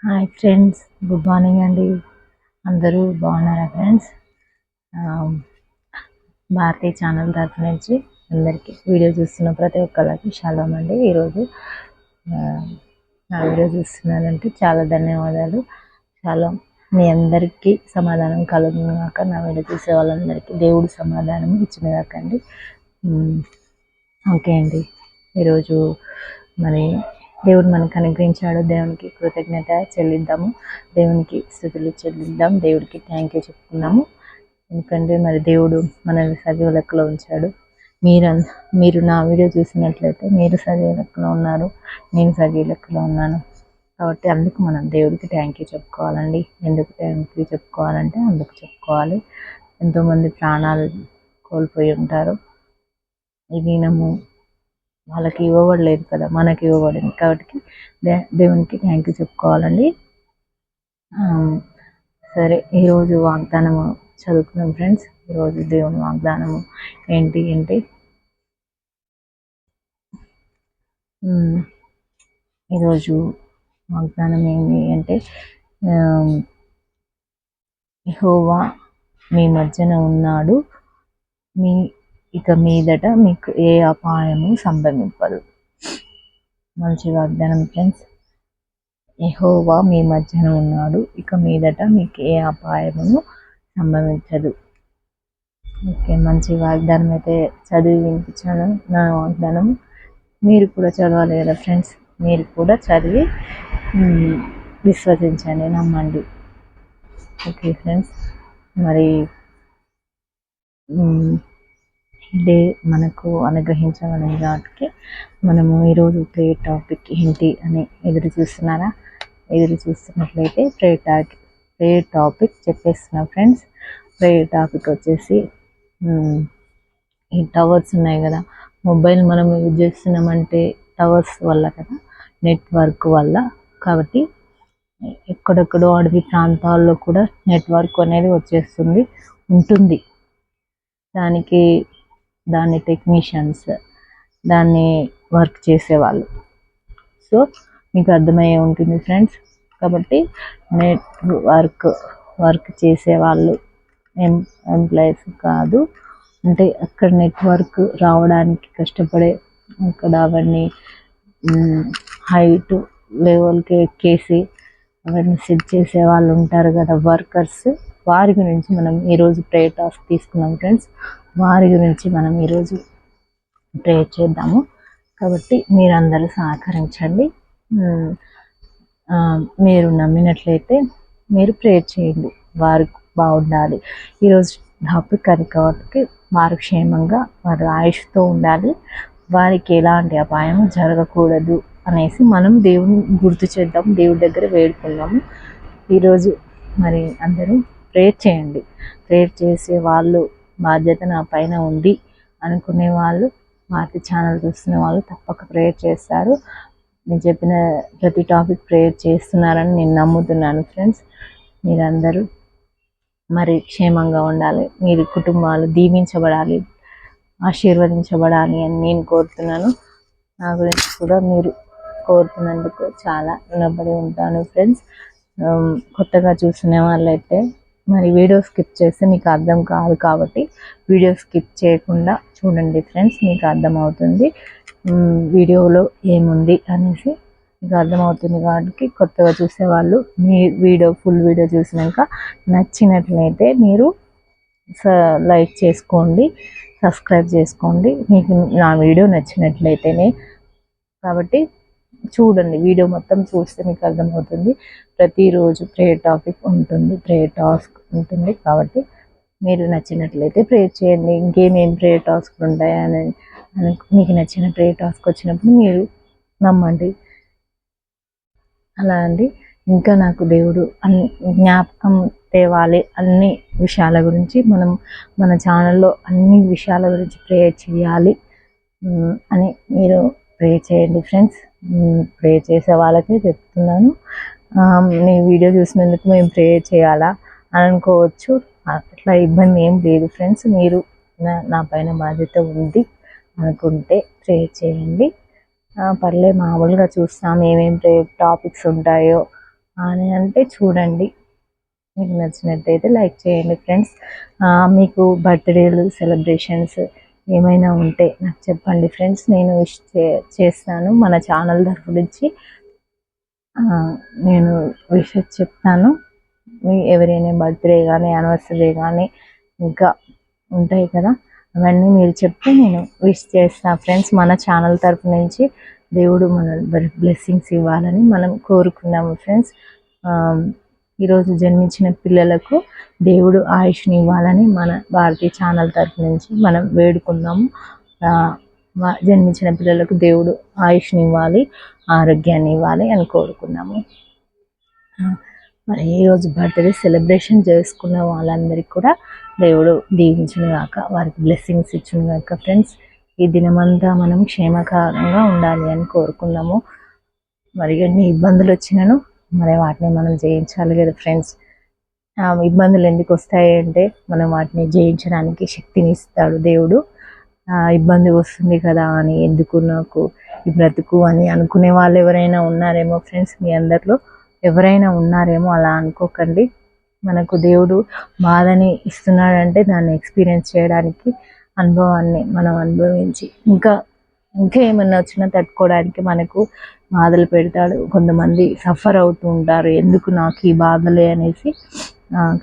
Hi friends, good morning అండి. అందరూ బాగున్నారా ఫ్రెండ్స్? ఆమ్, భారతీయ ఛానల్ తరఫు నుంచి అందరికీ వీడియో చూస్తున్న ప్రతి ఒక్కరికి షాలోమ్ అండి. ఈరోజు ఆ, నా వీడియో చూస్తున్నానంటే చాలా ధన్యవాదాలు. షాలోమ్. మీ అందరికీ సమాధానం కలుగును కాక, నా వీడియో చూసే వాళ్ళందరికీ దేవుడు సమాధానం ఇచ్చిన కాకండి. ఓకే అండి. ఈరోజు మరి దేవుడు మనకు అనుగ్రహించాడు. దేవునికి కృతజ్ఞత చెల్లిద్దాము, దేవునికి స్థుతులు చెల్లిద్దాం, దేవుడికి థ్యాంక్ యూ చెప్పుకున్నాము. ఎందుకంటే మరి దేవుడు మనల్ని సజీవ లెక్కలో ఉంచాడు. మీరు మీరు నా వీడియో చూసినట్లయితే మీరు సజీవ లెక్కలో ఉన్నారు, నేను సజీవ లెక్కలో ఉన్నాను. కాబట్టి అందుకు మనం దేవుడికి థ్యాంక్ యూ చెప్పుకోవాలండి. ఎందుకు థ్యాంక్ యూ చెప్పుకోవాలంటే అందుకు చెప్పుకోవాలి. ఎంతోమంది ప్రాణాలు కోల్పోయి ఉంటారు. ఈ దినము వాళ్ళకి ఇవ్వబడలేదు కదా, మనకి ఇవ్వబడింది. కాబట్టి దేవునికి థ్యాంక్ యూ చెప్పుకోవాలండి. సరే, ఈరోజు వాగ్దానము చదువుకున్నాం ఫ్రెండ్స్. ఈరోజు దేవుని వాగ్దానము ఏంటి అంటే, ఈరోజు వాగ్దానం ఏంటి అంటే, యెహోవా మీ మధ్యన ఉన్నాడు, మీ ఇక మీదట మీకు ఏ అపాయము సంభవింపదు. మంచి వాగ్దానం ఫ్రెండ్స్. యెహోవా మీ మధ్యన ఉన్నాడు, ఇక మీదట మీకు ఏ అపాయమును సంభవించదు. ఓకే, మంచి వాగ్దానం అయితే చదివి వినిపించాను. నా వాగ్దానం మీరు కూడా చదవాలి కదా ఫ్రెండ్స్. మీరు కూడా చదివి విశ్వసించండి, నమ్మండి. ఓకే ఫ్రెండ్స్, మరి ఇదే మనకు అనుగ్రహించబడింది కాబట్టి మనము ఈరోజు ప్రేయర్ టాపిక్ ఏంటి అని ఎదురు చూస్తున్నట్లయితే ప్రేయర్ టాపిక్ చెప్పేస్తున్నా ఫ్రెండ్స్. ప్రేయర్ టాపిక్ వచ్చేసి, ఈ టవర్స్ ఉన్నాయి కదా, మొబైల్ మనం యూజ్ చేస్తున్నామంటే టవర్స్ వల్ల కదా, నెట్వర్క్ వల్ల. కాబట్టి ఎక్కడెక్కడో అడవి ప్రాంతాల్లో కూడా నెట్వర్క్ అనేది ఉంటుంది. దాని టెక్నీషియన్స్, దాన్ని వర్క్ చేసేవాళ్ళు. సో మీకు అర్థమయ్యే ఉంటుంది ఫ్రెండ్స్. కాబట్టి వర్క్ చేసేవాళ్ళు ఎంప్లాయీస్ కాదు, అంటే అక్కడ నెట్వర్క్ రావడానికి కష్టపడే, అక్కడ అవన్నీ హైట్ లెవెల్కి ఎక్కేసి అవన్నీ సెట్ చేసే వాళ్ళు ఉంటారు కదా, వర్కర్స్. వారి గురించి మనం ఈరోజు ప్రేయర్ టాస్క్ తీసుకున్నాం ఫ్రెండ్స్. వారి గురించి మనం ఈరోజు ప్రేయర్ చేద్దాము. కాబట్టి మీరందరూ సహకరించండి. మీరు నమ్మినట్లయితే మీరు ప్రేయర్ చేయండి. వారు బాగుండాలి. ఈరోజు టాపిక్ అది కాబట్టి వారు క్షేమంగా, వారు ఆయుష్తో ఉండాలి, వారికి ఎలాంటి అపాయం జరగకూడదు అనేసి మనం దేవుని గుర్తు చేద్దాం, దేవుడి దగ్గర వేడుకుందాము ఈరోజు. మరి అందరూ ప్రేయర్ చేయండి. ప్రేయర్ చేసే వాళ్ళు బాధ్యత నా పైన ఉంది అనుకునే వాళ్ళు, భారతీయ ఛానల్ చూస్తున్న వాళ్ళు తప్పక ప్రేయర్ చేస్తారు. నేను చెప్పిన ప్రతి టాపిక్ ప్రేయర్ చేస్తున్నారని నేను నమ్ముతున్నాను ఫ్రెండ్స్. మీరందరూ మరి క్షేమంగా ఉండాలి, మీరు కుటుంబాలు దీవించబడాలి, ఆశీర్వదించబడాలి అని నేను కోరుతున్నాను. నా గురించి కూడా మీరు కోరుతున్నందుకు చాలా రుణపడి ఉంటాను ఫ్రెండ్స్. కొత్తగా చూసిన వాళ్ళైతే మరి వీడియో స్కిప్ చేస్తే మీకు అర్థం కాదు, కాబట్టి వీడియో స్కిప్ చేయకుండా చూడండి ఫ్రెండ్స్, మీకు అర్థమవుతుంది వీడియోలో ఏముంది అనేసి మీకు అర్థమవుతుంది. కాబట్టి కొత్తగా చూసేవాళ్ళు మీ ఫుల్ వీడియో చూసినాక నచ్చినట్లయితే మీరు లైక్ చేసుకోండి, సబ్స్క్రైబ్ చేసుకోండి, మీకు నా వీడియో నచ్చినట్లయితేనే. కాబట్టి చూడండి, వీడియో మొత్తం చూస్తే మీకు అర్థమవుతుంది. ప్రతిరోజు ప్రేయర్ టాపిక్ ఉంటుంది, ప్రేయర్ టాస్క్ ఉంటుంది. కాబట్టి మీరు నచ్చినట్లయితే ప్రేయర్ చేయండి. ఇంకేమేమి ప్రేయర్ టాస్క్లు ఉంటాయని మీకు నచ్చిన ప్రేయర్ టాస్క్ వచ్చినప్పుడు మీరు నమ్మండి. అలా అండి. ఇంకా నాకు దేవుడు జ్ఞాపకం తేవాలి అన్ని విషయాల గురించి, మనం మన ఛానల్లో అన్ని విషయాల గురించి ప్రేయర్ చేయాలి అని మీరు ప్రేయర్ చేయండి ఫ్రెండ్స్. ప్రేయర్ చేసే వాళ్ళకే చెప్తున్నాను. మీ వీడియో చూసినందుకు మేము ప్రేయర్ చేయాలా అని అనుకోవచ్చు. అట్లా ఇబ్బంది ఏం లేదు ఫ్రెండ్స్. మీరు నా పైన బాధ్యత ఉంది అనుకుంటే ప్రేయర్ చేయండి. పర్లే, మామూలుగా చూస్తాం ఏమేమి టాపిక్స్ ఉంటాయో అని అంటే చూడండి. మీకు నచ్చినట్టయితే లైక్ చేయండి ఫ్రెండ్స్. మీకు బర్త్డేలు సెలబ్రేషన్స్ ఏమైనా ఉంటే నాకు చెప్పండి ఫ్రెండ్స్. నేను విష్ చేస్తాను. మన ఛానల్ తరఫు నుంచి నేను విషెస్ చెప్తాను. మీ ఎవరైనా బర్త్డే కానీ యానివర్సరీ కానీ ఇంకా ఉంటాయి కదా, అవన్నీ మీరు చెప్తే నేను విష్ చేస్తాను ఫ్రెండ్స్. మన ఛానల్ తరఫు నుంచి దేవుడు మన బ్లెస్సింగ్స్ ఇవ్వాలని మనం కోరుకున్నాము ఫ్రెండ్స్. ఈరోజు జన్మించిన పిల్లలకు దేవుడు ఆయుష్ని ఇవ్వాలని మన భారతీయ ఛానల్ తరఫు నుంచి మనం వేడుకుందాము. జన్మించిన పిల్లలకు దేవుడు ఆయుష్ని ఇవ్వాలి, ఆరోగ్యాన్ని ఇవ్వాలి అని కోరుకున్నాము. మరి ఈరోజు బర్త్డే సెలబ్రేషన్ చేసుకున్న వాళ్ళందరికీ కూడా దేవుడు దీవించును గాక, వారికి బ్లెస్సింగ్స్ ఇచ్చును గాక ఫ్రెండ్స్. ఈ దినమంతా మనం క్షేమకరంగా ఉండాలి అని కోరుకున్నాము. మరి ఎన్ని ఇబ్బందులు వచ్చినాను మరి వాటిని మనం జయించాలి కదా ఫ్రెండ్స్. ఇబ్బందులు ఎందుకు వస్తాయి అంటే మనం వాటిని జయించడానికి శక్తిని ఇస్తాడు దేవుడు. ఇబ్బంది వస్తుంది కదా అని ఎందుకు నాకు ఈ బ్రతుకు అని అనుకునే వాళ్ళు ఎవరైనా ఉన్నారేమో ఫ్రెండ్స్. మీ అందరిలో ఎవరైనా ఉన్నారేమో, అలా అనుకోకండి. మనకు దేవుడు బాధని ఇస్తున్నాడంటే దాన్ని ఎక్స్పీరియన్స్ చేయడానికి, అనుభవాన్ని మనం అనుభవించి ఇంకా ఏమన్నా వచ్చినా తట్టుకోవడానికి మనకు బాధలు పెడతాడు. కొంతమంది సఫర్ అవుతూ ఉంటారు, ఎందుకు నాకు ఈ బాధలే అనేసి.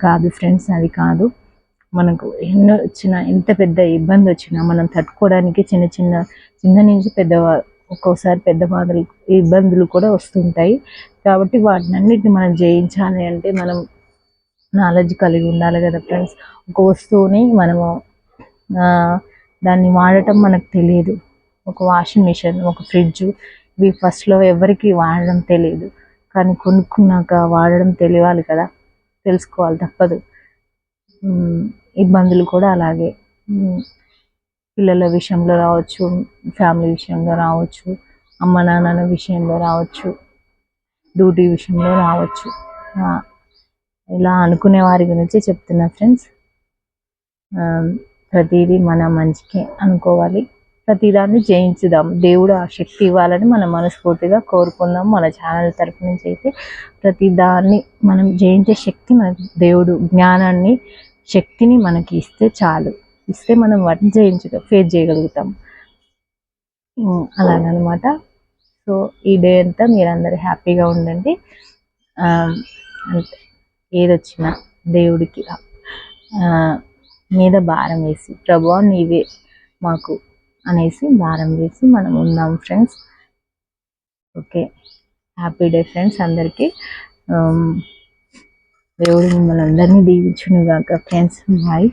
కాదు ఫ్రెండ్స్, అది కాదు. మనకు ఎన్నో వచ్చినా, ఎంత పెద్ద ఇబ్బంది వచ్చినా మనం తట్టుకోవడానికి చిన్న నుంచి ఒక్కోసారి పెద్ద బాధలు ఇబ్బందులు కూడా వస్తుంటాయి. కాబట్టి వాటిని అన్నిటిని మనం జయించాలి అంటే మనం నాలెడ్జ్ కలిగి ఉండాలి కదా ఫ్రెండ్స్. ఒక వస్తువుని మనము దాన్ని వాడటం మనకు తెలియదు. ఒక వాషింగ్ మిషన్, ఒక ఫ్రిడ్జ్, ఇవి ఫస్ట్లో ఎవరికి వాడడం తెలియదు. కానీ కొనుక్కున్నాక వాడడం తెలియాలి కదా, తెలుసుకోవాలి, తప్పదు. ఇబ్బందులు కూడా అలాగే పిల్లల విషయంలో రావచ్చు, ఫ్యామిలీ విషయంలో రావచ్చు, అమ్మ నాన్నల విషయంలో రావచ్చు, డ్యూటీ విషయంలో రావచ్చు. ఇలా అనుకునే వారి గురించి చెప్తున్నా ఫ్రెండ్స్. ప్రతిదీ మన మంచికే అనుకోవాలి, ప్రతిదాన్ని జయించుదాం. దేవుడు ఆ శక్తి ఇవ్వాలని మనం మనస్ఫూర్తిగా కోరుకుందాం. మన ఛానల్ తరఫు నుంచి అయితే ప్రతిదాన్ని మనం జయించే శక్తి మన దేవుడు, జ్ఞానాన్ని, శక్తిని మనకి ఇస్తే చాలు. ఇస్తే మనం వాటిని ఫేస్ చేయగలుగుతాం. అలాగనమాట. సో ఈ డే అంతా మీరందరూ హ్యాపీగా ఉండండి. ఏదొచ్చినా దేవుడికి మీద భారం వేసి, ప్రభువా నీవే మాకు అనేసి భారం వేసి మనం ఉందాం friends. Okay, happy day friends అందరికీ. దేవుడు మిమ్మల్ని అందరినీ దీవించును గాక ఫ్రెండ్స్. బాయ్.